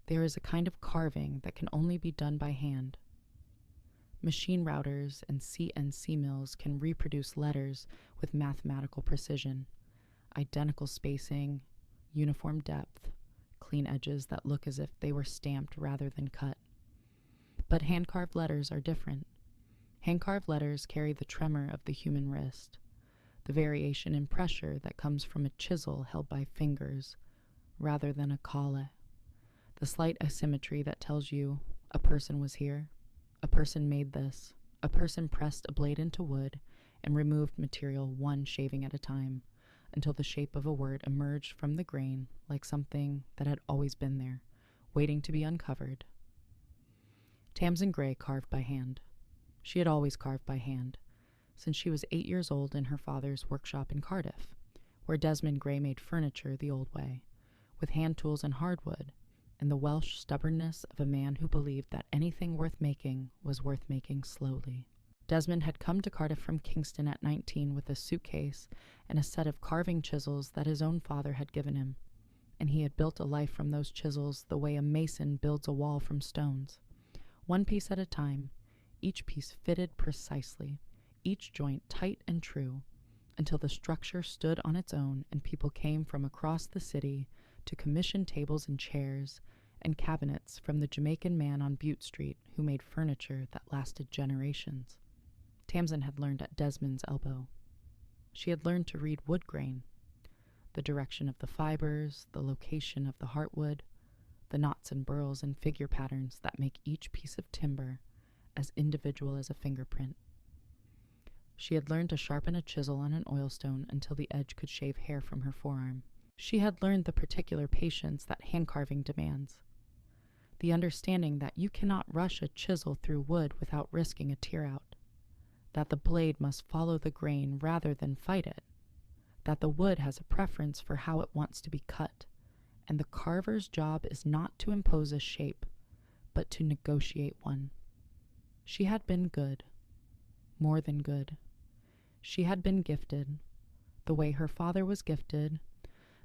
There is a kind of carving that can only be done by hand. Machine routers and CNC mills can reproduce letters with mathematical precision, identical spacing, uniform depth, clean edges that look as if they were stamped rather than cut. But hand-carved letters are different. Hand-carved letters carry the tremor of the human wrist, the variation in pressure that comes from a chisel held by fingers rather than a caule, the slight asymmetry that tells you a person was here, a person made this, a person pressed a blade into wood and removed material one shaving at a time until the shape of a word emerged from the grain like something that had always been there, waiting to be uncovered. Tamsin Gray carved by hand. She had always carved by hand, since she was 8 years old in her father's workshop in Cardiff, where Desmond Gray made furniture the old way, with hand tools and hardwood, and the Welsh stubbornness of a man who believed that anything worth making was worth making slowly. Desmond had come to Cardiff from Kingston at 19 with a suitcase and a set of carving chisels that his own father had given him, and he had built a life from those chisels the way a mason builds a wall from stones, one piece at a time, each piece fitted precisely, each joint tight and true, until the structure stood on its own and people came from across the city to commission tables and chairs and cabinets from the Jamaican man on Butte Street who made furniture that lasted generations. Tamsin had learned at Desmond's elbow. She had learned to read wood grain, the direction of the fibers, the location of the heartwood, the knots and burls and figure patterns that make each piece of timber as individual as a fingerprint. She had learned to sharpen a chisel on an oilstone until the edge could shave hair from her forearm. She had learned the particular patience that hand-carving demands, the understanding that you cannot rush a chisel through wood without risking a tear out, that the blade must follow the grain rather than fight it, that the wood has a preference for how it wants to be cut, and the carver's job is not to impose a shape, but to negotiate one. She had been good, more than good. She had been gifted, the way her father was gifted,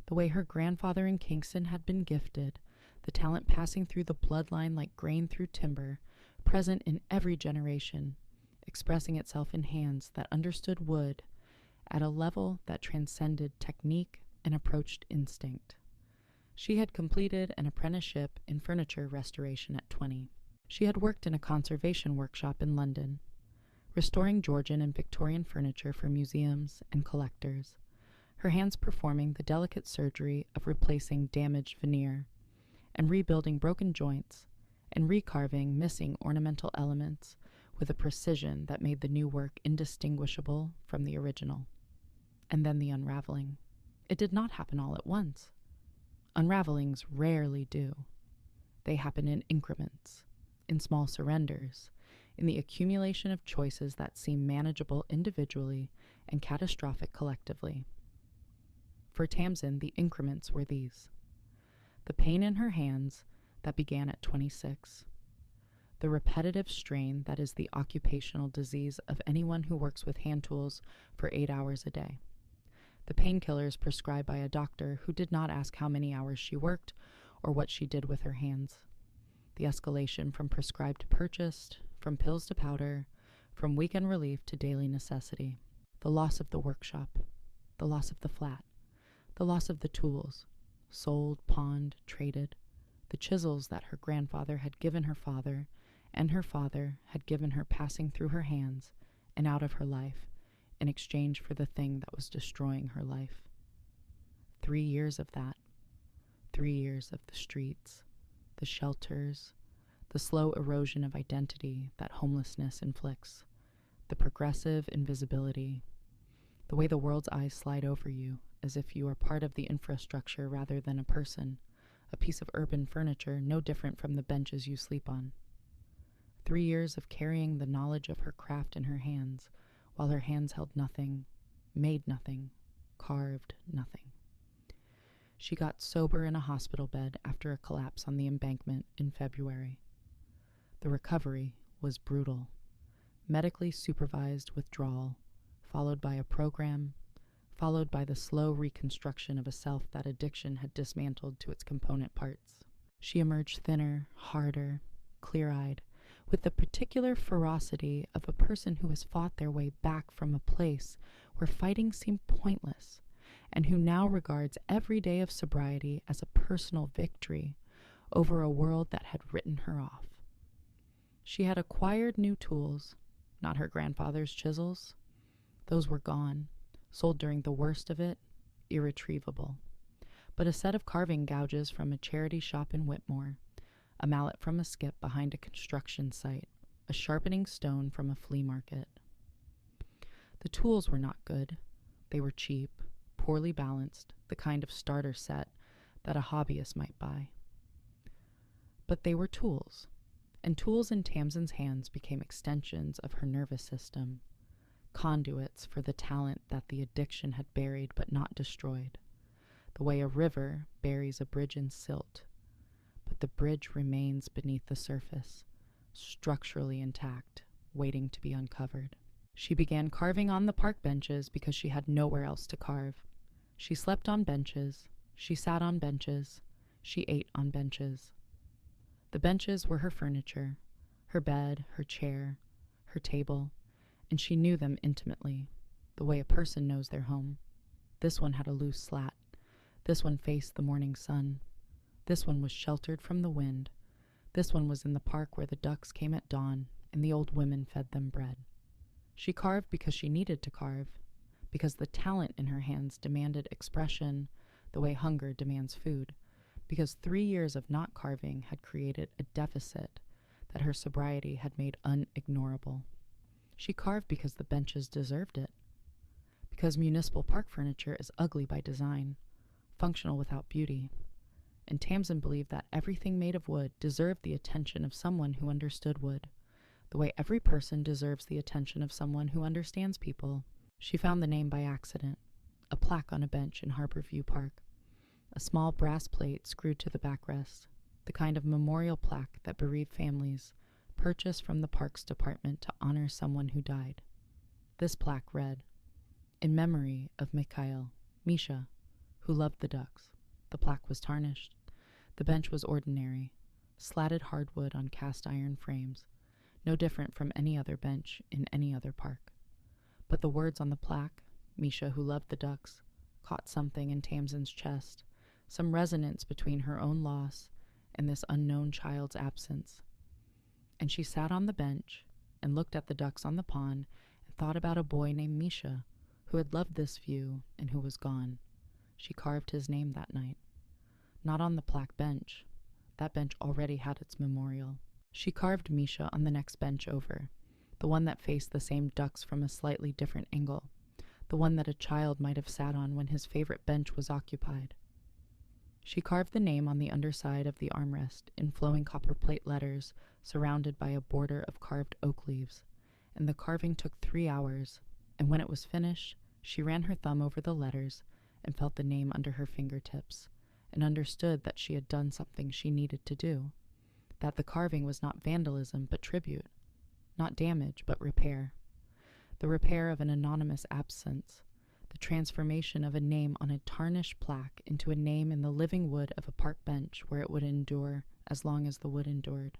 the way her grandfather in Kingston had been gifted, the talent passing through the bloodline like grain through timber, present in every generation, expressing itself in hands that understood wood at a level that transcended technique and approached instinct. She had completed an apprenticeship in furniture restoration at 20. She had worked in a conservation workshop in London, restoring Georgian and Victorian furniture for museums and collectors, her hands performing the delicate surgery of replacing damaged veneer and rebuilding broken joints and recarving missing ornamental elements with a precision that made the new work indistinguishable from the original. And then the unraveling. It did not happen all at once. Unravelings rarely do. They happen in increments, in small surrenders, in the accumulation of choices that seem manageable individually and catastrophic collectively. For Tamsin, the increments were these: the pain in her hands that began at 26, the repetitive strain that is the occupational disease of anyone who works with hand tools for 8 hours a day, the painkillers prescribed by a doctor who did not ask how many hours she worked or what she did with her hands, the escalation from prescribed to purchased, from pills to powder, from weekend relief to daily necessity, the loss of the workshop, the loss of the flat, the loss of the tools, sold, pawned, traded, the chisels that her grandfather had given her father and her father had given her passing through her hands and out of her life in exchange for the thing that was destroying her life. 3 years of that. 3 years of the streets, the shelters, the slow erosion of identity that homelessness inflicts, the progressive invisibility, the way the world's eyes slide over you as if you are part of the infrastructure rather than a person, a piece of urban furniture no different from the benches you sleep on. 3 years of carrying the knowledge of her craft in her hands, while her hands held nothing, made nothing, carved nothing. She got sober in a hospital bed after a collapse on the embankment in February. The recovery was brutal. Medically supervised withdrawal, followed by a program, followed by the slow reconstruction of a self that addiction had dismantled to its component parts. She emerged thinner, harder, clear-eyed, with the particular ferocity of a person who has fought their way back from a place where fighting seemed pointless, and who now regards every day of sobriety as a personal victory over a world that had written her off. She had acquired new tools, not her grandfather's chisels. Those were gone, sold during the worst of it, irretrievable. But a set of carving gouges from a charity shop in Whitmore, a mallet from a skip behind a construction site, a sharpening stone from a flea market. The tools were not good. They were cheap, poorly balanced, the kind of starter set that a hobbyist might buy. But they were tools, and tools in Tamsin's hands became extensions of her nervous system, conduits for the talent that the addiction had buried but not destroyed, the way a river buries a bridge in silt, but the bridge remains beneath the surface, structurally intact, waiting to be uncovered. She began carving on the park benches because she had nowhere else to carve. She slept on benches, she sat on benches, she ate on benches. The benches were her furniture, her bed, her chair, her table, and she knew them intimately, the way a person knows their home. This one had a loose slat. This one faced the morning sun. This one was sheltered from the wind. This one was in the park where the ducks came at dawn and the old women fed them bread. She carved because she needed to carve, because the talent in her hands demanded expression the way hunger demands food, because 3 years of not carving had created a deficit that her sobriety had made unignorable. She carved because the benches deserved it, because municipal park furniture is ugly by design, functional without beauty, and Tamsin believed that everything made of wood deserved the attention of someone who understood wood, the way every person deserves the attention of someone who understands people. She found the name by accident, a plaque on a bench in Harborview Park, a small brass plate screwed to the backrest, the kind of memorial plaque that bereaved families purchase from the Parks Department to honor someone who died. This plaque read, "In memory of Mikhail, Misha, who loved the ducks." The plaque was tarnished. The bench was ordinary, slatted hardwood on cast iron frames, no different from any other bench in any other park. But the words on the plaque, Misha, who loved the ducks, caught something in Tamsin's chest, some resonance between her own loss and this unknown child's absence. And she sat on the bench and looked at the ducks on the pond and thought about a boy named Misha who had loved this view and who was gone. She carved his name that night. Not on the plaque bench. That bench already had its memorial. She carved Misha on the next bench over, the one that faced the same ducks from a slightly different angle, the one that a child might have sat on when his favorite bench was occupied. She carved the name on the underside of the armrest in flowing copper plate letters surrounded by a border of carved oak leaves, and the carving took 3 hours, and when it was finished, she ran her thumb over the letters and felt the name under her fingertips, and understood that she had done something she needed to do, that the carving was not vandalism but tribute, not damage but repair, the repair of an anonymous absence, the transformation of a name on a tarnished plaque into a name in the living wood of a park bench where it would endure as long as the wood endured.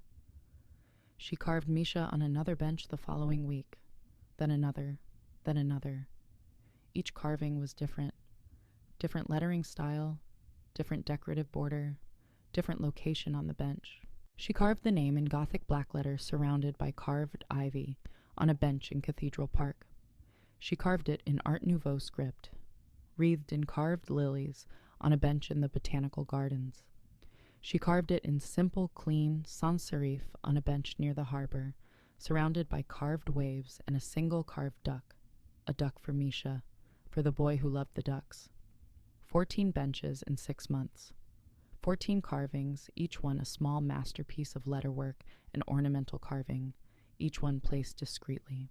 She carved Misha on another bench the following week, then another, then another. Each carving was different lettering style, different decorative border, different location on the bench. She carved the name in Gothic black letters surrounded by carved ivy on a bench in Cathedral Park. She carved it in Art Nouveau script, wreathed in carved lilies on a bench in the Botanical Gardens. She carved it in simple, clean sans serif on a bench near the harbor, surrounded by carved waves and a single carved duck, a duck for Misha, for the boy who loved the ducks. 14 benches in 6 months. 14 carvings, each one a small masterpiece of letterwork and ornamental carving, each one placed discreetly,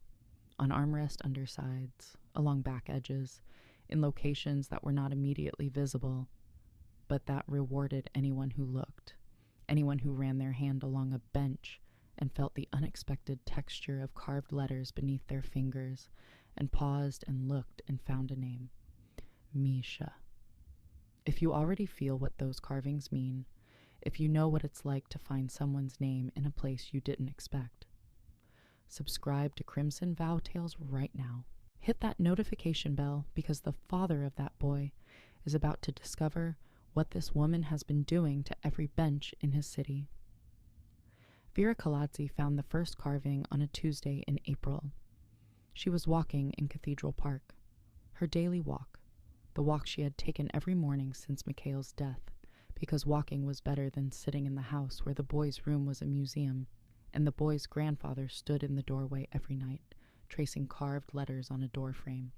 on armrest undersides, along back edges, in locations that were not immediately visible, but that rewarded anyone who looked, anyone who ran their hand along a bench and felt the unexpected texture of carved letters beneath their fingers, and paused and looked and found a name. Misha. If you already feel what those carvings mean, if you know what it's like to find someone's name in a place you didn't expect. Subscribe to Crimson Vow Tales right now. Hit that notification bell because the father of that boy is about to discover what this woman has been doing to every bench in his city. Vera Kaladze found the first carving on a Tuesday in April. She was walking in Cathedral Park, her daily walk, the walk she had taken every morning since Mikhail's death, because walking was better than sitting in the house where the boy's room was a museum, and the boy's grandfather stood in the doorway every night, tracing carved letters on a doorframe.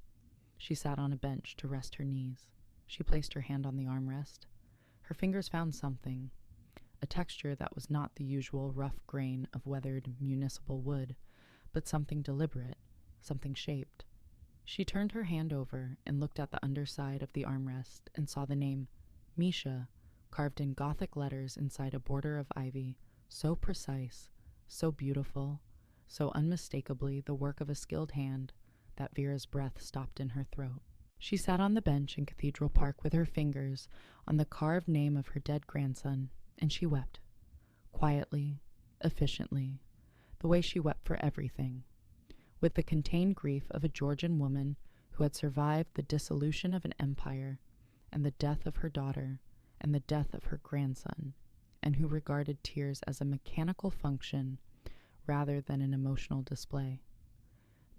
She sat on a bench to rest her knees. She placed her hand on the armrest. Her fingers found something, a texture that was not the usual rough grain of weathered municipal wood, but something deliberate, something shaped. She turned her hand over and looked at the underside of the armrest and saw the name Misha carved in Gothic letters inside a border of ivy, so precise, so beautiful, so unmistakably the work of a skilled hand that Vera's breath stopped in her throat. She sat on the bench in Cathedral Park with her fingers on the carved name of her dead grandson, and she wept, quietly, efficiently, the way she wept for everything, with the contained grief of a Georgian woman who had survived the dissolution of an empire and the death of her daughter and the death of her grandson, and who regarded tears as a mechanical function rather than an emotional display.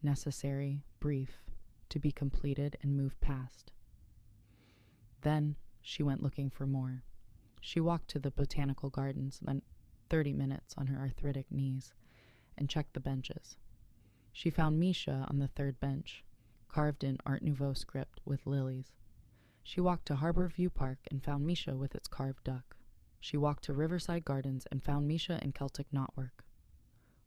Necessary, brief, to be completed and moved past. Then she went looking for more. She walked to the botanical gardens, then 30 minutes on her arthritic knees, and checked the benches. She found Misha on the third bench, carved in Art Nouveau script with lilies. She walked to Harbor View Park and found Misha with its carved duck. She walked to Riverside Gardens and found Misha in Celtic knotwork.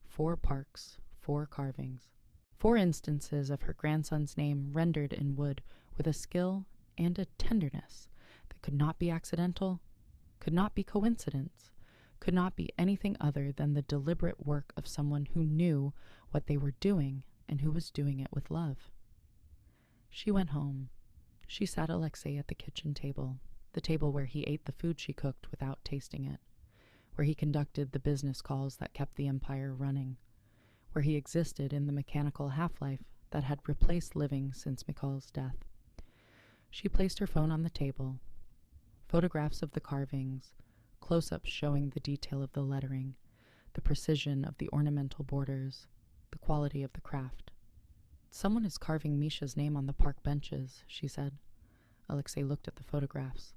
4 parks, 4 carvings. 4 instances of her grandson's name rendered in wood with a skill and a tenderness that could not be accidental, could not be coincidence, could not be anything other than the deliberate work of someone who knew what they were doing and who was doing it with love. She went home. She sat Alexei at the kitchen table, the table where he ate the food she cooked without tasting it, where he conducted the business calls that kept the empire running, where he existed in the mechanical half-life that had replaced living since Mikhail's death. She placed her phone on the table. Photographs of the carvings, close-ups showing the detail of the lettering, the precision of the ornamental borders, the quality of the craft. "Someone is carving Misha's name on the park benches," she said. Alexei looked at the photographs.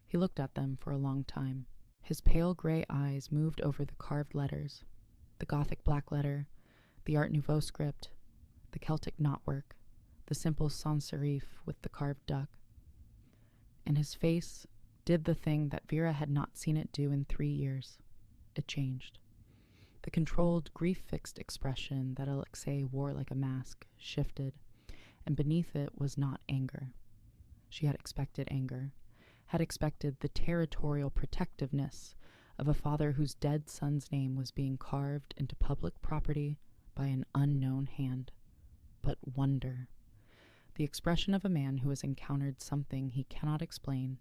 He looked at them for a long time. His pale gray eyes moved over the carved letters, the Gothic black letter, the Art Nouveau script, the Celtic knotwork, the simple sans serif with the carved duck. And his face did the thing that Vera had not seen it do in 3 years. It changed. The controlled, grief-fixed expression that Alexei wore like a mask shifted, and beneath it was not anger. She had expected anger, had expected the territorial protectiveness of a father whose dead son's name was being carved into public property by an unknown hand. But wonder. The expression of a man who has encountered something he cannot explain,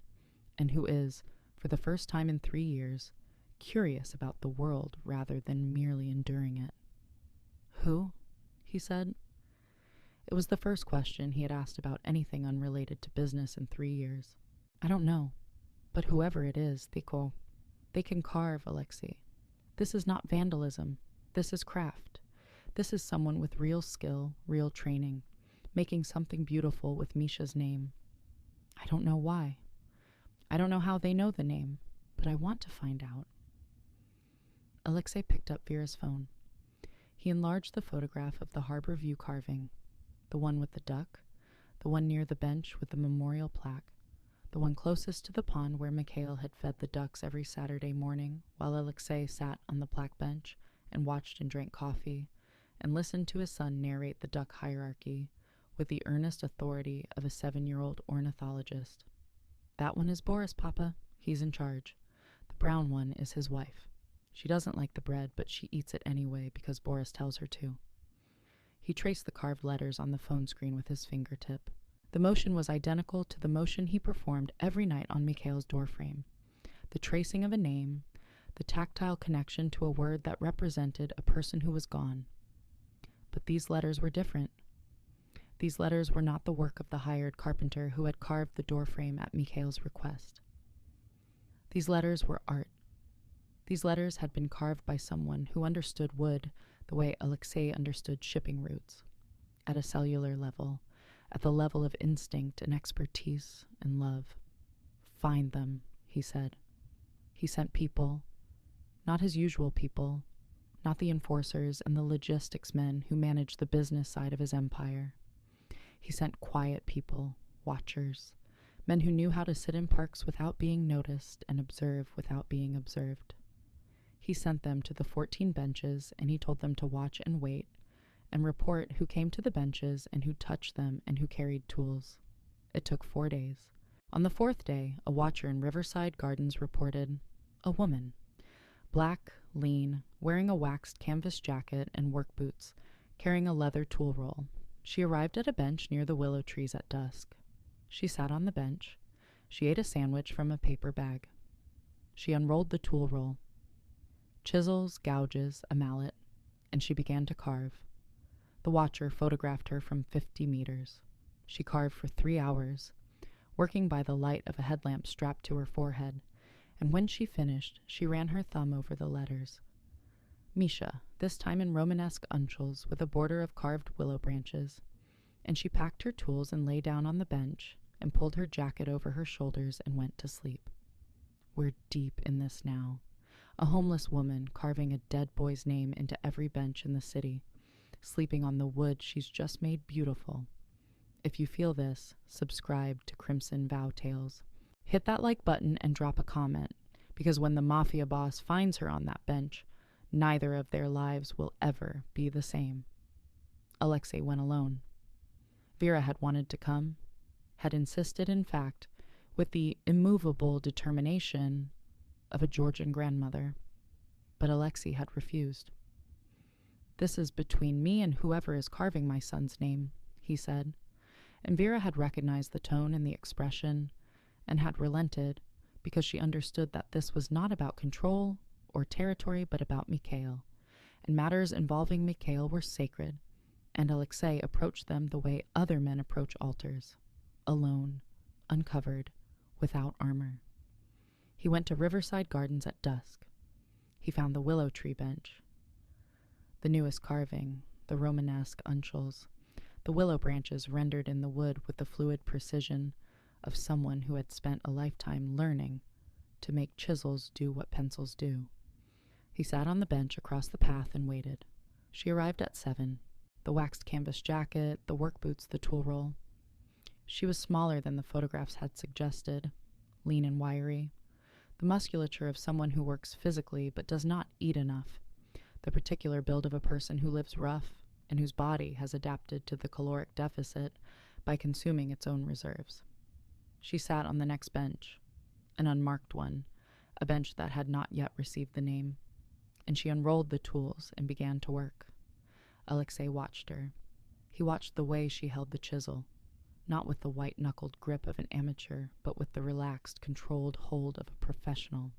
and who is, for the first time in 3 years, curious about the world rather than merely enduring it. "Who?" he said. It was the first question he had asked about anything unrelated to business in 3 years. "I don't know, but whoever it is, they can carve, Alexei. This is not vandalism. This is craft. This is someone with real skill, real training, making something beautiful with Misha's name. I don't know why. I don't know how they know the name, but I want to find out." Alexei picked up Vera's phone. He enlarged the photograph of the Harbor View carving, the one with the duck, the one near the bench with the memorial plaque, the one closest to the pond where Mikhail had fed the ducks every Saturday morning while Alexei sat on the plaque bench and watched and drank coffee and listened to his son narrate the duck hierarchy with the earnest authority of a 7-year-old ornithologist. "That one is Boris, Papa. He's in charge. The brown one is his wife. She doesn't like the bread, but she eats it anyway because Boris tells her to." He traced the carved letters on the phone screen with his fingertip. The motion was identical to the motion he performed every night on Mikhail's doorframe. the tracing of a name, the tactile connection to a word that represented a person who was gone. But these letters were different. These letters were not the work of the hired carpenter who had carved the doorframe at Mikhail's request. These letters were art. These letters had been carved by someone who understood wood the way Alexei understood shipping routes, at a cellular level, at the level of instinct and expertise and love. Find them, he said. He sent people, not his usual people, not the enforcers and the logistics men who managed the business side of his empire. He sent quiet people, watchers, men who knew how to sit in parks without being noticed and observe without being observed. He sent them to the 14 benches, and he told them to watch and wait and report who came to the benches and who touched them and who carried tools. It took 4 days. On the 4th day, a watcher in Riverside Gardens reported, a woman, black, lean, wearing a waxed canvas jacket and work boots, carrying a leather tool roll. She arrived at a bench near the willow trees at dusk. She sat on the bench. She ate a sandwich from a paper bag. She unrolled the tool roll. Chisels, gouges, a mallet, and she began to carve. The watcher photographed her from 50 meters. She carved for 3 hours, working by the light of a headlamp strapped to her forehead, and when she finished, she ran her thumb over the letters. Misha, this time in Romanesque uncials with a border of carved willow branches, and she packed her tools and lay down on the bench and pulled her jacket over her shoulders and went to sleep. We're deep in this now. A homeless woman carving a dead boy's name into every bench in the city, sleeping on the wood she's just made beautiful. If you feel this, subscribe to Crimson Vow Tales. Hit that like button and drop a comment, because when the Mafia boss finds her on that bench, neither of their lives will ever be the same. Alexei went alone. Vera had wanted to come, had insisted, in fact, with the immovable determination of a Georgian grandmother, but Alexei had refused. This is between me and whoever is carving my son's name, he said, and Vera had recognized the tone and the expression and had relented because she understood that this was not about control or territory but about Mikhail, and matters involving Mikhail were sacred, and Alexei approached them the way other men approach altars, alone, uncovered, without armor. He went to Riverside Gardens at dusk. He found the willow tree bench. The newest carving, the Romanesque uncials, the willow branches rendered in the wood with the fluid precision of someone who had spent a lifetime learning to make chisels do what pencils do. He sat on the bench across the path and waited. She arrived at 7. The waxed canvas jacket, the work boots, the tool roll. She was smaller than the photographs had suggested, lean and wiry, the musculature of someone who works physically but does not eat enough, the particular build of a person who lives rough and whose body has adapted to the caloric deficit by consuming its own reserves. She sat on the next bench, an unmarked one, a bench that had not yet received the name, and she unrolled the tools and began to work. Alexei watched her. He watched the way she held the chisel, not with the white-knuckled grip of an amateur, but with the relaxed, controlled hold of a professional,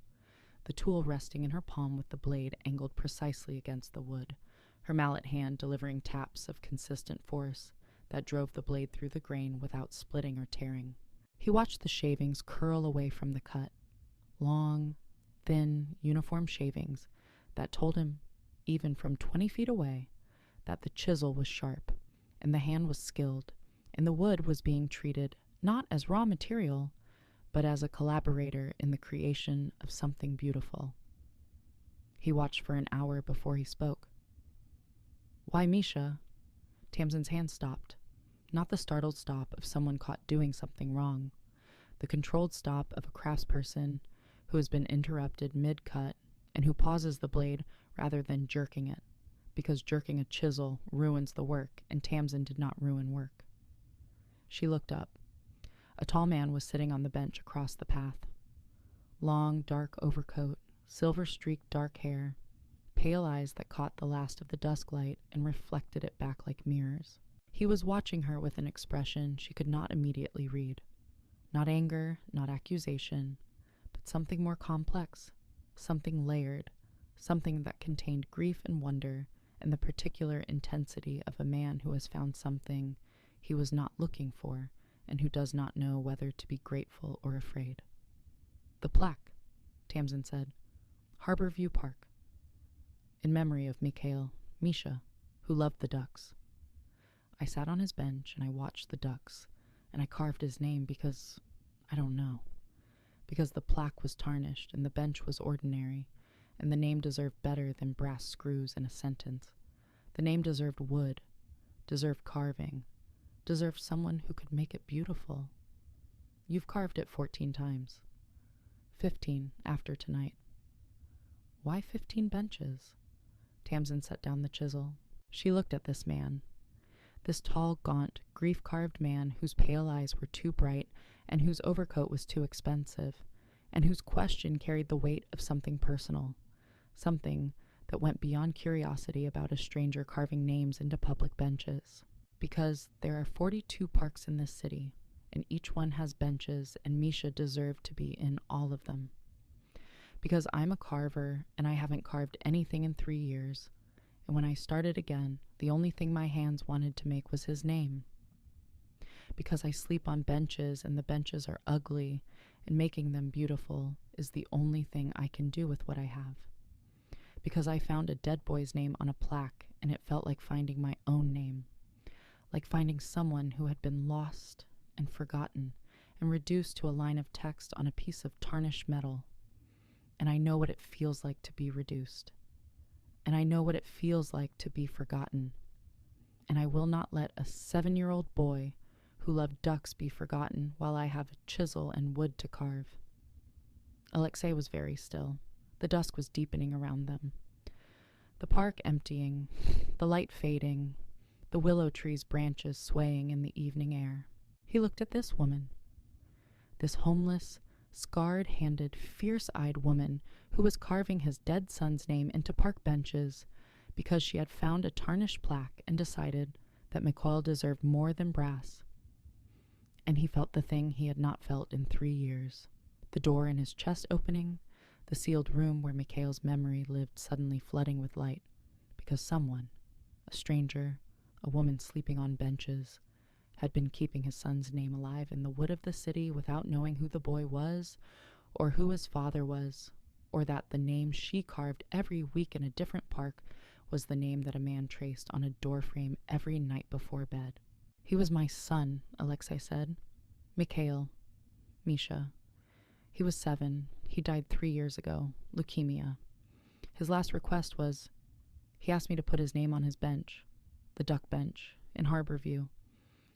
the tool resting in her palm with the blade angled precisely against the wood, her mallet hand delivering taps of consistent force that drove the blade through the grain without splitting or tearing. He watched the shavings curl away from the cut, long, thin, uniform shavings that told him, even from 20 feet away, that the chisel was sharp, and the hand was skilled, and the wood was being treated not as raw material, but as a collaborator in the creation of something beautiful. He watched for an hour before he spoke. Why, Misha? Tamsin's hand stopped, not the startled stop of someone caught doing something wrong, the controlled stop of a craftsperson who has been interrupted mid-cut and who pauses the blade rather than jerking it, because jerking a chisel ruins the work, and Tamsin did not ruin work. She looked up. A tall man was sitting on the bench across the path. Long, dark overcoat, silver-streaked dark hair, pale eyes that caught the last of the dusk light and reflected it back like mirrors. He was watching her with an expression she could not immediately read. Not anger, not accusation, but but something more complex, something layered, something that contained grief and wonder and the particular intensity of a man who has found something he was not looking for and who does not know whether to be grateful or afraid. "The plaque," Tamsin said. "Harbor View Park. In memory of Mikhail, Misha, who loved the ducks." I sat on his bench and I watched the ducks, and I carved his name because, I don't know, because the plaque was tarnished and the bench was ordinary, and the name deserved better than brass screws in a sentence. The name deserved wood, deserved carving, deserved someone who could make it beautiful. You've carved it 14 times. 15 after tonight. Why 15 benches? Tamsin set down the chisel. She looked at this man. This tall, gaunt, grief-carved man whose pale eyes were too bright and whose overcoat was too expensive, and whose question carried the weight of something personal, something that went beyond curiosity about a stranger carving names into public benches. Because there are 42 parks in this city, and each one has benches, and Misha deserved to be in all of them. Because I'm a carver, and I haven't carved anything in 3 years, and when I started again, the only thing my hands wanted to make was his name. Because I sleep on benches, and the benches are ugly, and making them beautiful is the only thing I can do with what I have. Because I found a dead boy's name on a plaque, and it felt like finding my own name, like finding someone who had been lost and forgotten and reduced to a line of text on a piece of tarnished metal. And I know what it feels like to be reduced. And I know what it feels like to be forgotten. And I will not let a 7-year-old boy who loved ducks be forgotten while I have a chisel and wood to carve. Alexei was very still. The dusk was deepening around them. The park emptying, the light fading, the willow tree's branches swaying in the evening air. He looked at this woman. This homeless, scarred-handed, fierce-eyed woman who was carving his dead son's name into park benches because she had found a tarnished plaque and decided that Mikhail deserved more than brass. And he felt the thing he had not felt in 3 years. The door in his chest opening, the sealed room where Mikhail's memory lived suddenly flooding with light, because someone, a stranger, a woman sleeping on benches, had been keeping his son's name alive in the wood of the city without knowing who the boy was, or who his father was, or that the name she carved every week in a different park was the name that a man traced on a doorframe every night before bed. "He was my son," Alexei said. "Mikhail. Misha. He was 7. He died 3 years ago. Leukemia. His last request was, he asked me to put his name on his bench, the duck bench, in Harbor View.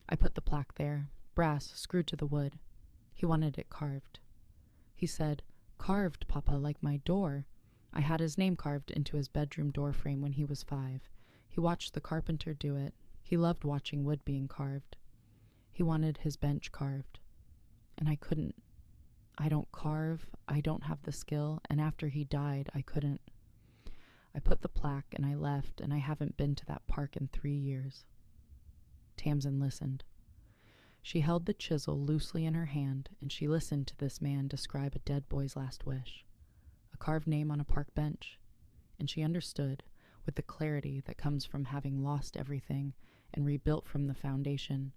I put the plaque there, brass screwed to the wood. He wanted it carved. He said, 'Carved, Papa, like my door.' I had his name carved into his bedroom doorframe when he was 5. He watched the carpenter do it. He loved watching wood being carved. He wanted his bench carved. And I couldn't. I don't carve, I don't have the skill, and after he died, I couldn't. I put the plaque and I left, and I haven't been to that park in 3 years." Tamsin listened. She held the chisel loosely in her hand, and she listened to this man describe a dead boy's last wish, a carved name on a park bench, and she understood, with the clarity that comes from having lost everything and rebuilt from the foundation,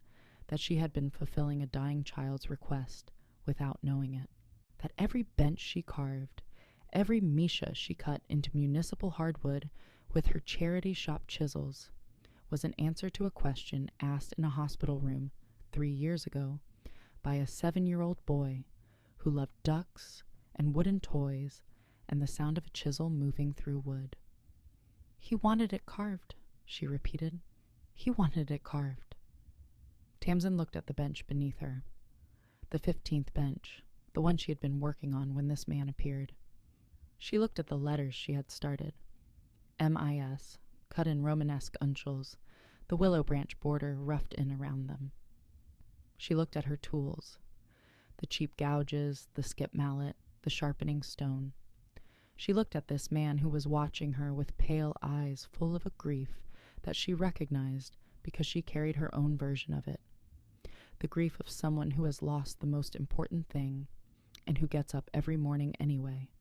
that she had been fulfilling a dying child's request without knowing it. That every bench she carved, every Misha she cut into municipal hardwood with her charity shop chisels, was an answer to a question asked in a hospital room 3 years ago by a 7-year-old boy who loved ducks and wooden toys and the sound of a chisel moving through wood. "He wanted it carved," she repeated. "He wanted it carved." Tamsin looked at the bench beneath her. The 15th bench, the one she had been working on when this man appeared. She looked at the letters she had started. M.I.S., cut in Romanesque uncials, the willow branch border roughed in around them. She looked at her tools, the cheap gouges, the skip mallet, the sharpening stone. She looked at this man who was watching her with pale eyes full of a grief that she recognized because she carried her own version of it. The grief of someone who has lost the most important thing and who gets up every morning anyway,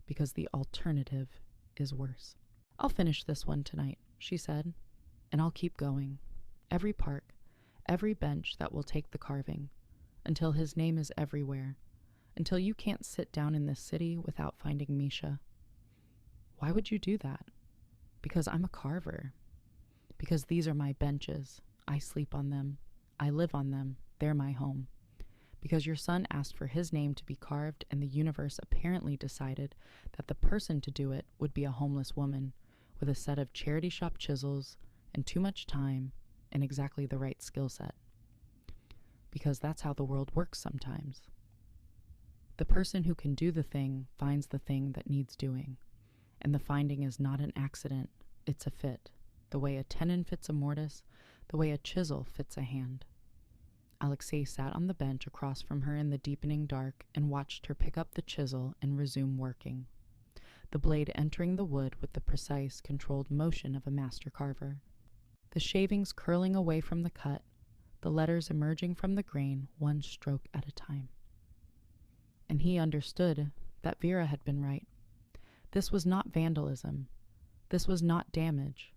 because the alternative is worse. "I'll finish this one tonight," she said, "and I'll keep going. Every park, every bench that will take the carving, until his name is everywhere, until you can't sit down in this city without finding Misha." "Why would you do that?" "Because I'm a carver. Because these are my benches. I sleep on them. I live on them. They're my home. Because your son asked for his name to be carved, and the universe apparently decided that the person to do it would be a homeless woman with a set of charity shop chisels and too much time and exactly the right skill set. Because that's how the world works sometimes. The person who can do the thing finds the thing that needs doing, and the finding is not an accident, it's a fit, the way a tenon fits a mortise, the way a chisel fits a hand." Alexei sat on the bench across from her in the deepening dark and watched her pick up the chisel and resume working, the blade entering the wood with the precise, controlled motion of a master carver. The shavings curling away from the cut, the letters emerging from the grain one stroke at a time. And he understood that Vera had been right. This was not vandalism. This was not damage.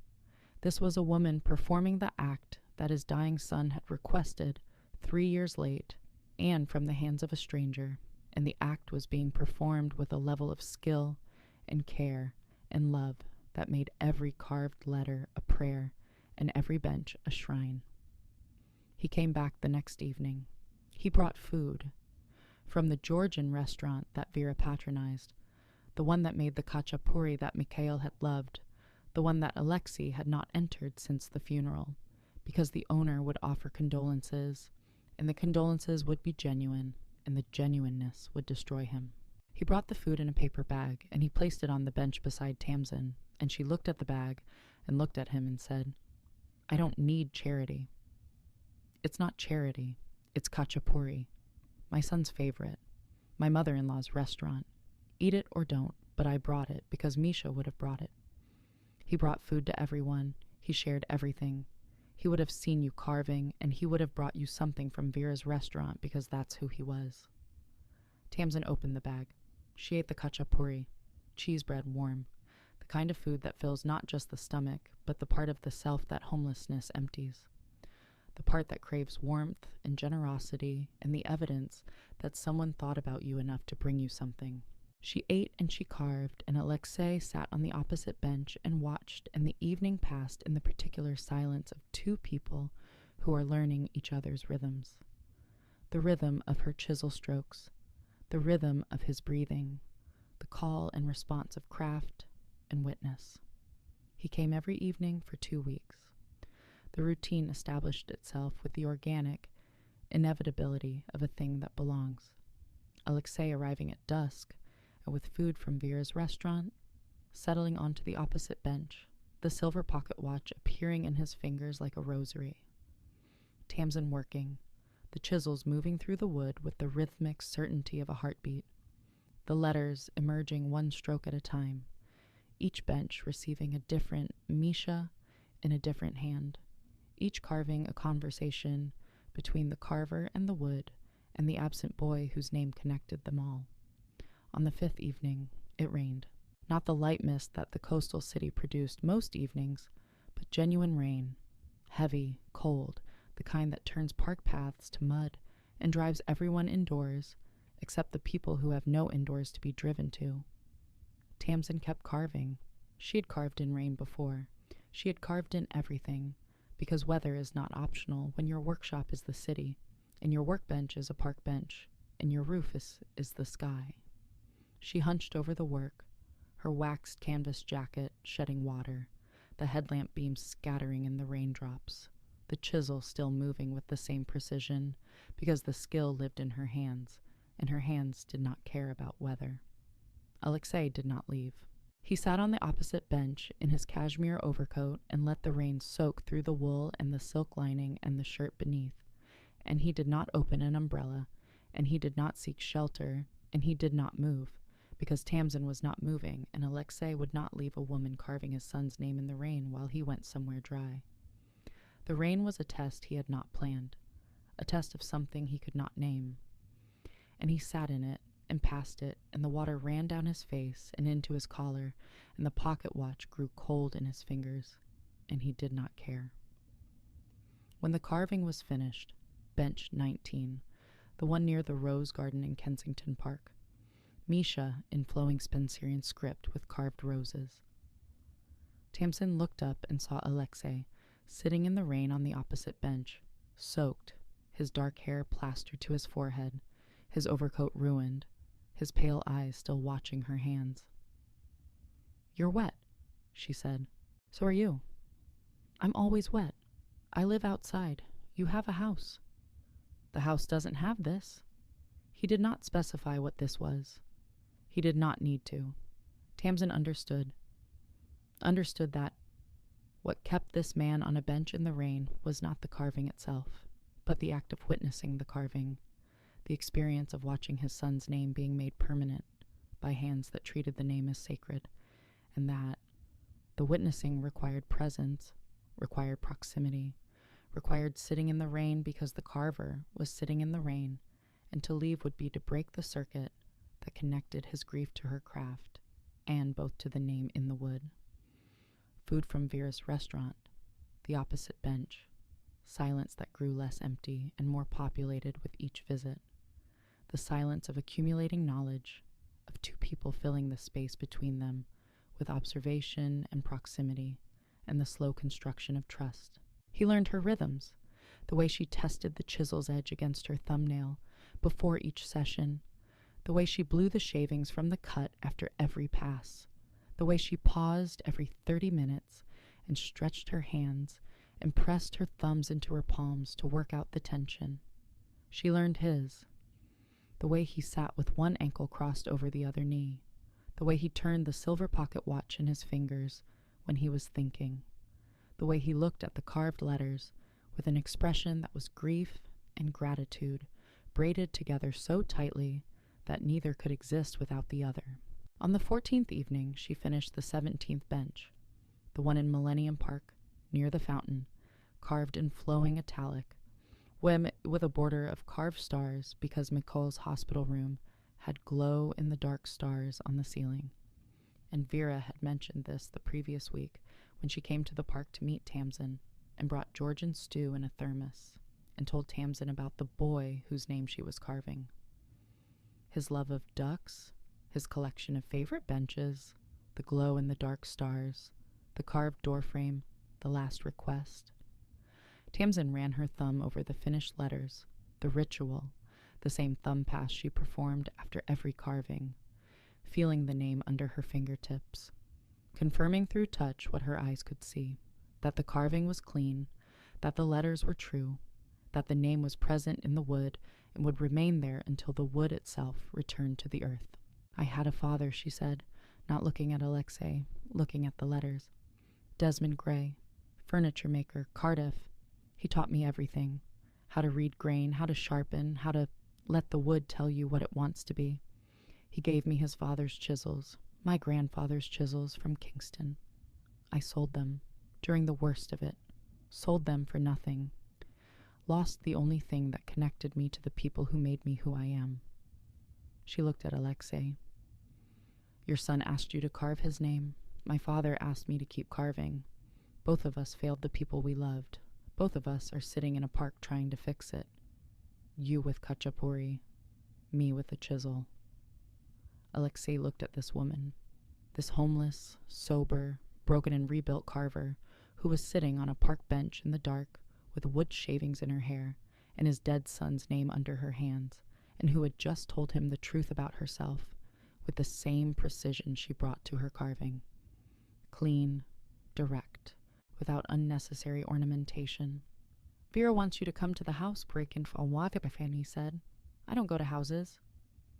This was a woman performing the act that his dying son had requested 3 years late and from the hands of a stranger, and the act was being performed with a level of skill and care and love that made every carved letter a prayer and every bench a shrine. He came back the next evening. He brought food from the Georgian restaurant that Vera patronized, the one that made the khachapuri that Mikhail had loved, the one that Alexei had not entered since the funeral, because the owner would offer condolences, and the condolences would be genuine, and the genuineness would destroy him. He brought the food in a paper bag, and he placed it on the bench beside Tamsin, and she looked at the bag and looked at him and said, "I don't need charity." "It's not charity, it's khachapuri, my son's favorite, my mother-in-law's restaurant. Eat it or don't, but I brought it because Misha would have brought it. He brought food to everyone, he shared everything. He would have seen you carving, and he would have brought you something from Vera's restaurant because that's who he was." Tamsin opened the bag. She ate the khachapuri, cheese bread warm, the kind of food that fills not just the stomach, but the part of the self that homelessness empties, the part that craves warmth and generosity and the evidence that someone thought about you enough to bring you something. She ate and she carved, and Alexei sat on the opposite bench and watched, and the evening passed in the particular silence of two people who are learning each other's rhythms. The rhythm of her chisel strokes, the rhythm of his breathing, the call and response of craft and witness. He came every evening for 2 weeks. The routine established itself with the organic inevitability of a thing that belongs. Alexei arriving at dusk, and with food from Vera's restaurant, settling onto the opposite bench, the silver pocket watch appearing in his fingers like a rosary. Tamsin working, the chisels moving through the wood with the rhythmic certainty of a heartbeat, the letters emerging one stroke at a time, each bench receiving a different Misha in a different hand, each carving a conversation between the carver and the wood and the absent boy whose name connected them all. On the 5th evening, it rained. Not the light mist that the coastal city produced most evenings, but genuine rain, heavy, cold, the kind that turns park paths to mud and drives everyone indoors, except the people who have no indoors to be driven to. Tamsin kept carving. She had carved in rain before. She had carved in everything, because weather is not optional when your workshop is the city, and your workbench is a park bench, and your roof is the sky. She hunched over the work, her waxed canvas jacket shedding water, the headlamp beams scattering in the raindrops, the chisel still moving with the same precision, because the skill lived in her hands, and her hands did not care about weather. Alexei did not leave. He sat on the opposite bench in his cashmere overcoat and let the rain soak through the wool and the silk lining and the shirt beneath, and he did not open an umbrella, and he did not seek shelter, and he did not move, because Tamsin was not moving, and Alexei would not leave a woman carving his son's name in the rain while he went somewhere dry. The rain was a test he had not planned, a test of something he could not name, and he sat in it, and past it, and the water ran down his face and into his collar, and the pocket watch grew cold in his fingers, and he did not care. When the carving was finished, bench 19, the one near the rose garden in Kensington Park, Misha in flowing Spencerian script with carved roses. Tamsin looked up and saw Alexei sitting in the rain on the opposite bench, soaked, his dark hair plastered to his forehead, his overcoat ruined, his pale eyes still watching her hands. "You're wet," she said. "So are you." "I'm always wet. I live outside. You have a house." "The house doesn't have this." He did not specify what this was. He did not need to. Tamsin understood that what kept this man on a bench in the rain was not the carving itself, but the act of witnessing the carving, the experience of watching his son's name being made permanent by hands that treated the name as sacred, and that the witnessing required presence, required proximity, required sitting in the rain because the carver was sitting in the rain, and to leave would be to break the circuit that connected his grief to her craft, and both to the name in the wood. Food from Vera's restaurant, the opposite bench, silence that grew less empty and more populated with each visit, the silence of accumulating knowledge, of two people filling the space between them with observation and proximity, and the slow construction of trust. He learned her rhythms, the way she tested the chisel's edge against her thumbnail before each session, the way she blew the shavings from the cut after every pass, the way she paused every 30 minutes and stretched her hands and pressed her thumbs into her palms to work out the tension. She learned his, the way he sat with one ankle crossed over the other knee, the way he turned the silver pocket watch in his fingers when he was thinking, the way he looked at the carved letters with an expression that was grief and gratitude braided together so tightly that neither could exist without the other. On the 14th evening, she finished the 17th bench, the one in Millennium Park, near the fountain, carved in flowing italic, with a border of carved stars because Mikhail's hospital room had glow-in-the-dark stars on the ceiling. And Vera had mentioned this the previous week when she came to the park to meet Tamsin and brought Georgian stew in a thermos and told Tamsin about the boy whose name she was carving. His love of ducks, his collection of favorite benches, the glow-in-the-dark stars, the carved doorframe, the last request. Tamsin ran her thumb over the finished letters, the ritual, the same thumb pass she performed after every carving, feeling the name under her fingertips, confirming through touch what her eyes could see, that the carving was clean, that the letters were true, that the name was present in the wood and would remain there until the wood itself returned to the earth. "I had a father," she said, not looking at Alexei, looking at the letters. "Desmond Gray, furniture maker, Cardiff. He taught me everything, how to read grain, how to sharpen, how to let the wood tell you what it wants to be. He gave me his father's chisels, my grandfather's chisels from Kingston. I sold them, during the worst of it, sold them for nothing, lost the only thing that connected me to the people who made me who I am." She looked at Alexei. "Your son asked you to carve his name. My father asked me to keep carving. Both of us failed the people we loved. Both of us are sitting in a park trying to fix it. You with khachapuri, me with a chisel." Alexei looked at this woman, this homeless, sober, broken and rebuilt carver who was sitting on a park bench in the dark with wood shavings in her hair and his dead son's name under her hands, and who had just told him the truth about herself with the same precision she brought to her carving. Clean, direct, without unnecessary ornamentation. "Vera wants you to come to the house, break in for a he said. "I don't go to houses."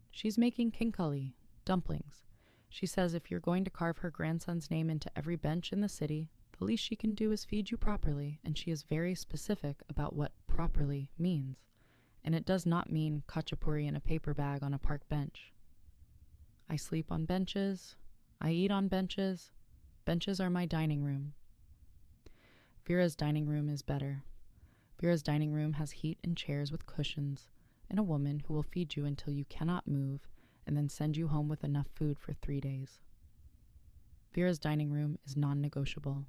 "She's making kinkali, dumplings. She says if you're going to carve her grandson's name into every bench in the city, the least she can do is feed you properly, and she is very specific about what properly means. And it does not mean khachapuri in a paper bag on a park bench. I sleep on benches. I eat on benches. Benches are my dining room." Vera's dining room is better. Vera's dining room has heat and chairs with cushions, and a woman who will feed you until you cannot move and then send you home with enough food for 3 days. Vera's dining room is non-negotiable.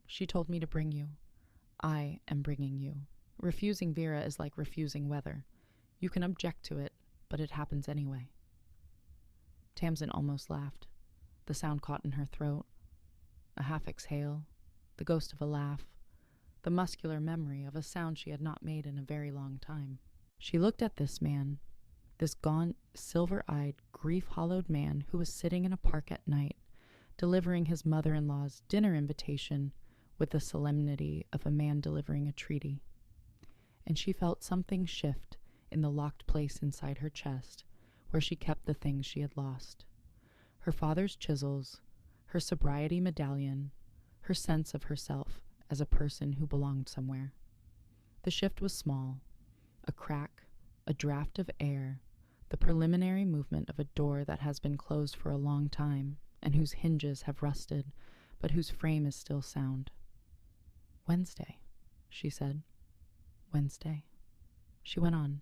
She told me to bring you. I am bringing you. Refusing Vera is like refusing weather. You can object to it, but it happens anyway. Tamsin almost laughed. The sound caught in her throat. A half exhale, the ghost of a laugh, the muscular memory of a sound she had not made in a very long time. She looked at this man, this gaunt, silver-eyed, grief-hollowed man who was sitting in a park at night, delivering his mother-in-law's dinner invitation with the solemnity of a man delivering a treaty. And she felt something shift in the locked place inside her chest, where she kept the things she had lost. Her father's chisels, her sobriety medallion, her sense of herself as a person who belonged somewhere. The shift was small, a crack, a draft of air, the preliminary movement of a door that has been closed for a long time and whose hinges have rusted, but whose frame is still sound. Wednesday, she said. Wednesday. She went on.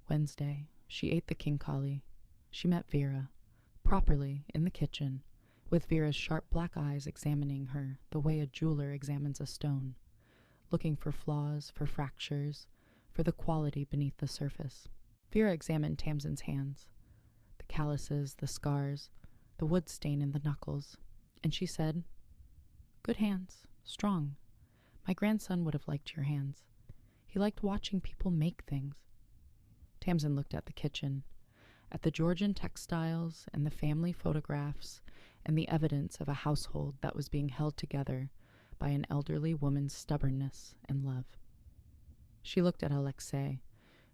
Wednesday, she ate the king kali. She met Vera, properly, in the kitchen, with Vera's sharp black eyes examining her the way a jeweler examines a stone, looking for flaws, for fractures, for the quality beneath the surface. Vera examined Tamsin's hands, the calluses, the scars, the wood stain in the knuckles, and she said, "Good hands, strong. My grandson would have liked your hands. He liked watching people make things." Tamsin looked at the kitchen, at the Georgian textiles and the family photographs and the evidence of a household that was being held together by an elderly woman's stubbornness and love. She looked at Alexei,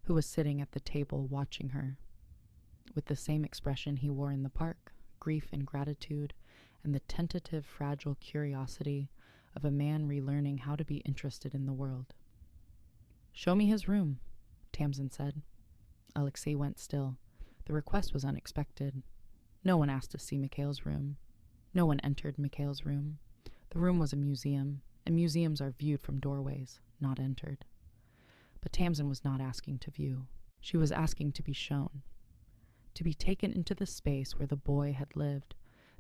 who was sitting at the table watching her, with the same expression he wore in the park, grief and gratitude, and the tentative, fragile curiosity of a man relearning how to be interested in the world. "Show me his room," Tamsin said. Alexei went still. The request was unexpected. No one asked to see Mikhail's room. No one entered Mikhail's room. The room was a museum, and museums are viewed from doorways, not entered. But Tamsin was not asking to view. She was asking to be shown, to be taken into the space where the boy had lived,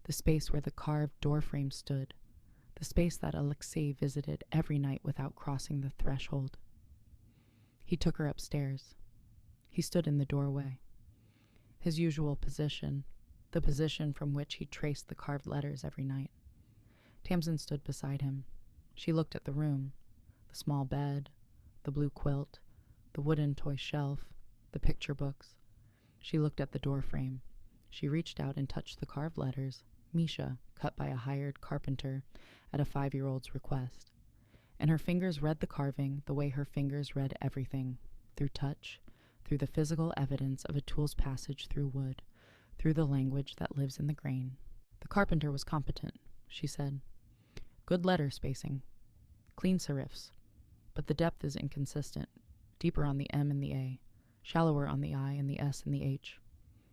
the space where the carved doorframe stood, the space that Alexei visited every night without crossing the threshold. He took her upstairs. He stood in the doorway. His usual position, the position from which he traced the carved letters every night. Tamsin stood beside him. She looked at the room, the small bed, the blue quilt, the wooden toy shelf, the picture books. She looked at the doorframe. She reached out and touched the carved letters, Misha, cut by a hired carpenter at a 5-year-old's request. And her fingers read the carving the way her fingers read everything, through touch, through the physical evidence of a tool's passage through wood, through the language that lives in the grain. The carpenter was competent, she said. Good letter spacing, clean serifs, but the depth is inconsistent, deeper on the M and the A, shallower on the I and the S and the H.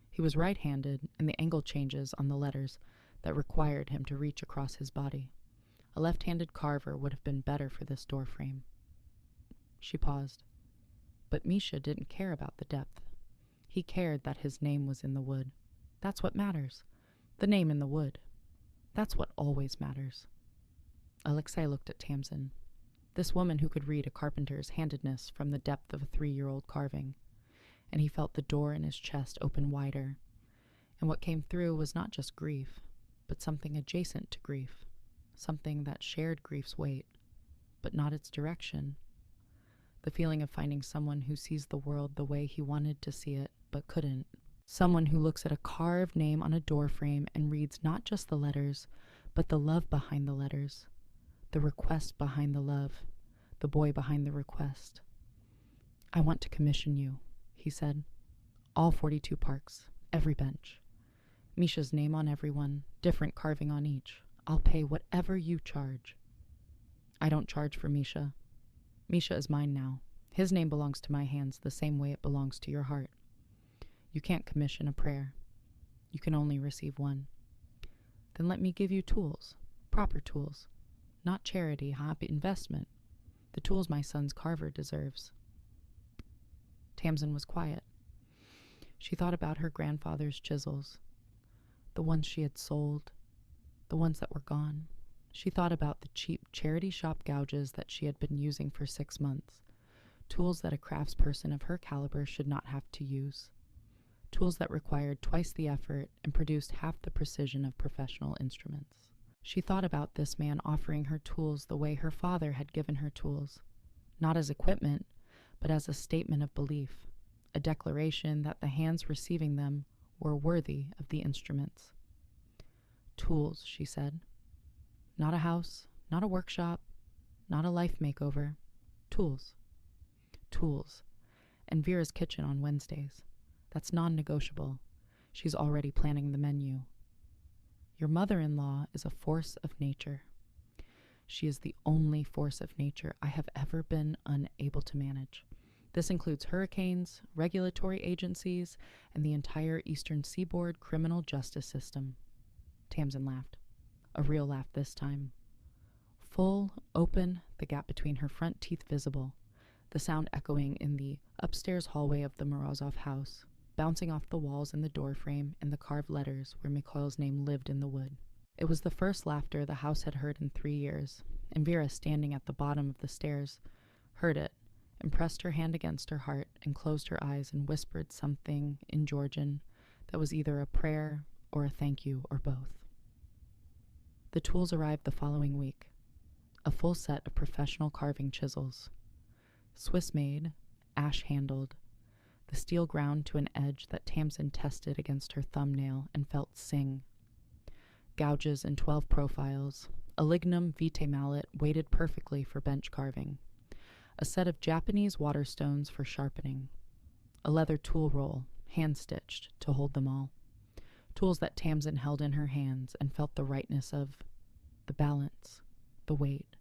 He was right-handed, and the angle changes on the letters that required him to reach across his body. A left-handed carver would have been better for this doorframe. She paused. But Misha didn't care about the depth. He cared that his name was in the wood. That's what matters. The name in the wood. That's what always matters. Alexei looked at Tamsin, this woman who could read a carpenter's handedness from the depth of a 3-year-old carving, and he felt the door in his chest open wider, and what came through was not just grief, but something adjacent to grief, something that shared grief's weight, but not its direction. The feeling of finding someone who sees the world the way he wanted to see it, but couldn't. Someone who looks at a carved name on a doorframe and reads not just the letters, but the love behind the letters, the request behind the love, the boy behind the request. "I want to commission you," he said. "All 42 parks, every bench. Misha's name on everyone, different carving on each. I'll pay whatever you charge." "I don't charge for Misha. Misha is mine now. His name belongs to my hands the same way it belongs to your heart. You can't commission a prayer. You can only receive one. Then let me give you tools, proper tools. Not charity, but investment. The tools my son's carver deserves." Tamsin was quiet. She thought about her grandfather's chisels, the ones she had sold, the ones that were gone. She thought about the cheap charity shop gouges that she had been using for 6 months, tools that a craftsperson of her caliber should not have to use, tools that required twice the effort and produced half the precision of professional instruments. She thought about this man offering her tools the way her father had given her tools, not as equipment, but as a statement of belief, a declaration that the hands receiving them were worthy of the instruments. Tools, she said. Not a house, not a workshop, not a life makeover. Tools. Tools. And Vera's kitchen on Wednesdays. That's non-negotiable. She's already planning the menu. Your mother-in-law is a force of nature. She is the only force of nature I have ever been unable to manage. This includes hurricanes, regulatory agencies, and the entire Eastern Seaboard criminal justice system. Tamsin laughed. A real laugh this time. Full, open, the gap between her front teeth visible, the sound echoing in the upstairs hallway of the Morozov house, bouncing off the walls and the doorframe and the carved letters where Mikhail's name lived in the wood. It was the first laughter the house had heard in 3 years, and Vera, standing at the bottom of the stairs, heard it, and pressed her hand against her heart and closed her eyes and whispered something in Georgian that was either a prayer or a thank you or both. The tools arrived the following week. A full set of professional carving chisels. Swiss-made, ash-handled, the steel ground to an edge that Tamsin tested against her thumbnail and felt sing. Gouges in 12 profiles, a lignum vitae mallet weighted perfectly for bench carving, a set of Japanese water stones for sharpening, a leather tool roll, hand-stitched, to hold them all. Tools that Tamsin held in her hands and felt the rightness of, the balance, the weight,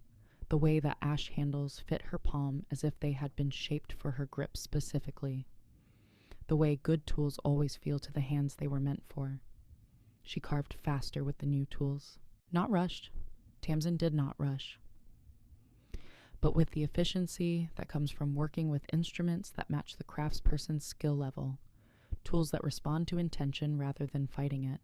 the way that ash handles fit her palm as if they had been shaped for her grip specifically, the way good tools always feel to the hands they were meant for. She carved faster with the new tools. Not rushed. Tamsin did not rush. But with the efficiency that comes from working with instruments that match the craftsperson's skill level, tools that respond to intention rather than fighting it,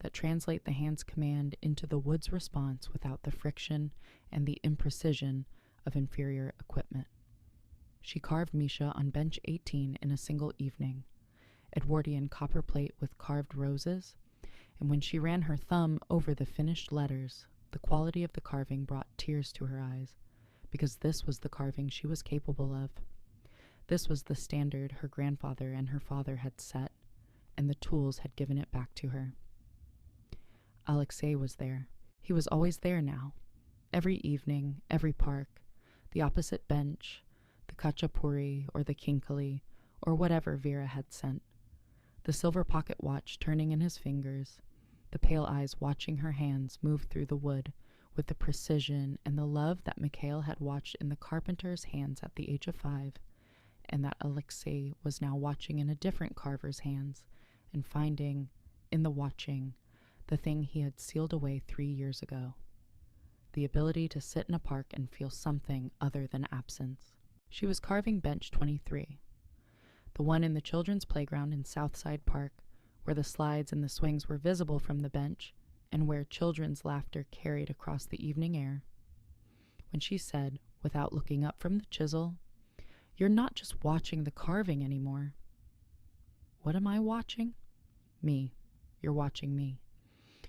that translate the hand's command into the wood's response without the friction and the imprecision of inferior equipment. She carved Misha on bench 18 in a single evening, Edwardian copper plate with carved roses, and when she ran her thumb over the finished letters, the quality of the carving brought tears to her eyes, because this was the carving she was capable of. This was the standard her grandfather and her father had set, and the tools had given it back to her. Alexei was there. He was always there now. Every evening, every park, the opposite bench, the khachapuri or the kinkali, or whatever Vera had sent. The silver pocket watch turning in his fingers, the pale eyes watching her hands move through the wood with the precision and the love that Mikhail had watched in the carpenter's hands at the age of 5, and that Alexei was now watching in a different carver's hands, and finding, in the watching, the thing he had sealed away 3 years ago. The ability to sit in a park and feel something other than absence. She was carving bench 23, the one in the children's playground in Southside Park, where the slides and the swings were visible from the bench, and where children's laughter carried across the evening air. When she said, without looking up from the chisel, "You're not just watching the carving anymore." What am I watching? Me. You're watching me.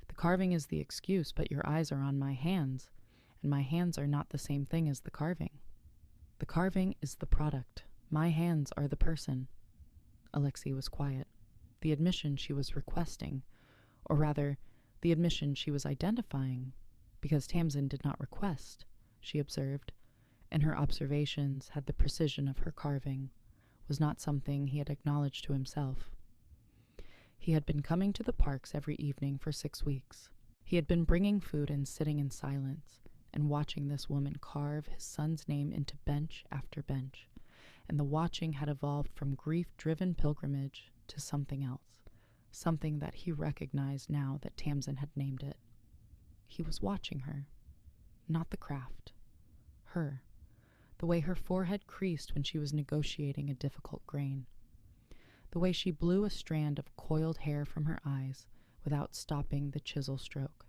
The carving is the excuse, but your eyes are on my hands, and my hands are not the same thing as the carving. The carving is the product. My hands are the person. Alexei was quiet. The admission she was requesting, or rather, the admission she was identifying, because Tamsin did not request, she observed, and her observations had the precision of her carving, was not something he had acknowledged to himself. He had been coming to the parks every evening for 6 weeks. He had been bringing food and sitting in silence, and watching this woman carve his son's name into bench after bench, and the watching had evolved from grief-driven pilgrimage to something else, something that he recognized now that Tamsin had named it. He was watching her, not the craft, her, the way her forehead creased when she was negotiating a difficult grain, the way she blew a strand of coiled hair from her eyes without stopping the chisel stroke,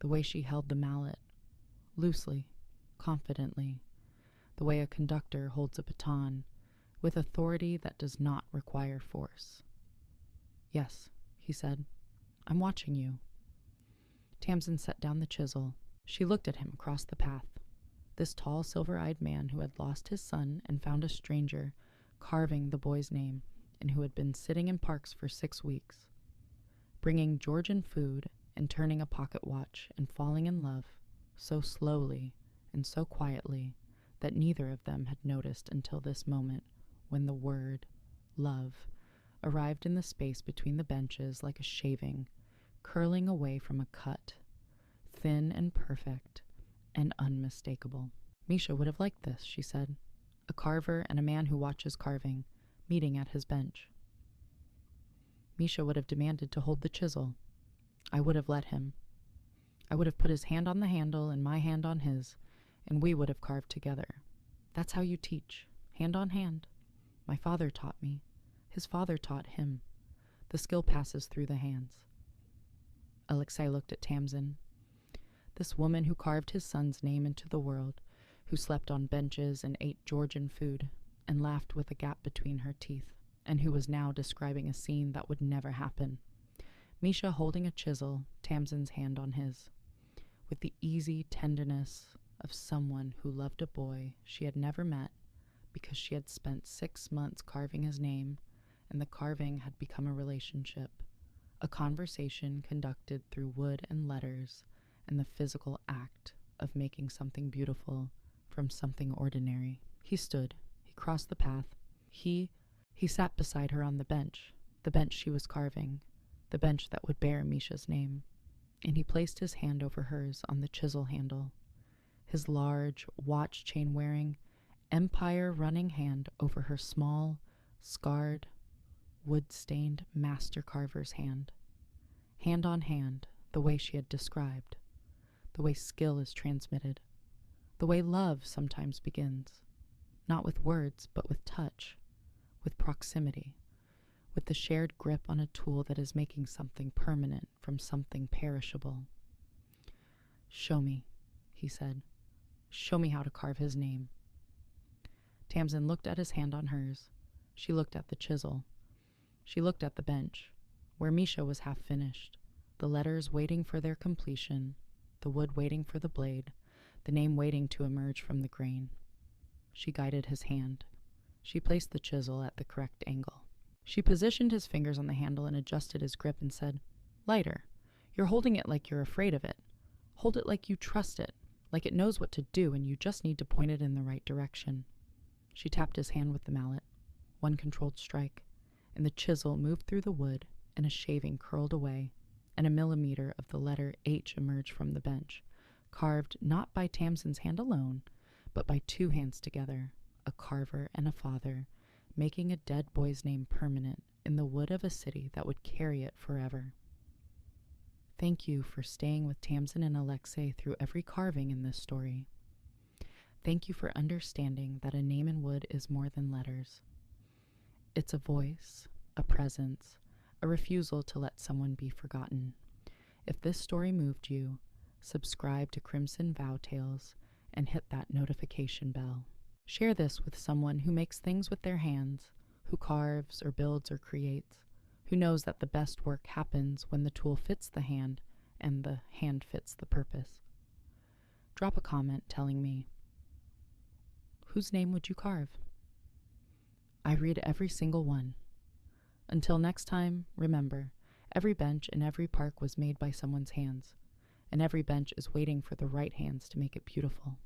the way she held the mallet, loosely, confidently, the way a conductor holds a baton, with authority that does not require force. "Yes," he said, "I'm watching you." Tamsin set down the chisel. She looked at him across the path, this tall, silver-eyed man who had lost his son and found a stranger carving the boy's name, and who had been sitting in parks for 6 weeks, bringing Georgian food and turning a pocket watch and falling in love so slowly and so quietly that neither of them had noticed until this moment when the word love arrived in the space between the benches like a shaving, curling away from a cut, thin and perfect and unmistakable. Misha would have liked this, she said, a carver and a man who watches carving, meeting at his bench. Misha would have demanded to hold the chisel. I would have let him. I would have put his hand on the handle and my hand on his, and we would have carved together. That's how you teach, hand on hand. My father taught me. His father taught him. The skill passes through the hands. Alexei looked at Tamsin, this woman who carved his son's name into the world, who slept on benches and ate Georgian food and laughed with a gap between her teeth, and who was now describing a scene that would never happen. Misha holding a chisel, Tamsin's hand on his, with the easy tenderness of someone who loved a boy she had never met because she had spent 6 months carving his name, and the carving had become a relationship, a conversation conducted through wood and letters and the physical act of making something beautiful from something ordinary. He stood. He crossed the path. He sat beside her on the bench she was carving, the bench that would bear Misha's name, and he placed his hand over hers on the chisel handle, his large, watch-chain-wearing, empire-running hand over her small, scarred, wood-stained master carver's hand on hand, the way she had described, the way skill is transmitted, the way love sometimes begins, not with words, but with touch, with proximity, with the shared grip on a tool that is making something permanent from something perishable. "Show me," he said. "Show me how to carve his name." Tamsin looked at his hand on hers. She looked at the chisel. She looked at the bench, where Misha was half finished, the letters waiting for their completion, the wood waiting for the blade, the name waiting to emerge from the grain. She guided his hand. She placed the chisel at the correct angle. She positioned his fingers on the handle and adjusted his grip and said, "Lighter. You're holding it like you're afraid of it. Hold it like you trust it, like it knows what to do and you just need to point it in the right direction." She tapped his hand with the mallet, one controlled strike, and the chisel moved through the wood and a shaving curled away, and a millimeter of the letter H emerged from the bench, carved not by Tamsin's hand alone, but by 2 hands together, a carver and a father, making a dead boy's name permanent in the wood of a city that would carry it forever. Thank you for staying with Tamsin and Alexei through every carving in this story. Thank you for understanding that a name in wood is more than letters. It's a voice, a presence, a refusal to let someone be forgotten. If this story moved you, subscribe to Crimson Vow Tales and hit that notification bell. Share this with someone who makes things with their hands, who carves or builds or creates, who knows that the best work happens when the tool fits the hand and the hand fits the purpose. Drop a comment telling me, whose name would you carve? I read every single one. Until next time, remember, every bench in every park was made by someone's hands, and every bench is waiting for the right hands to make it beautiful.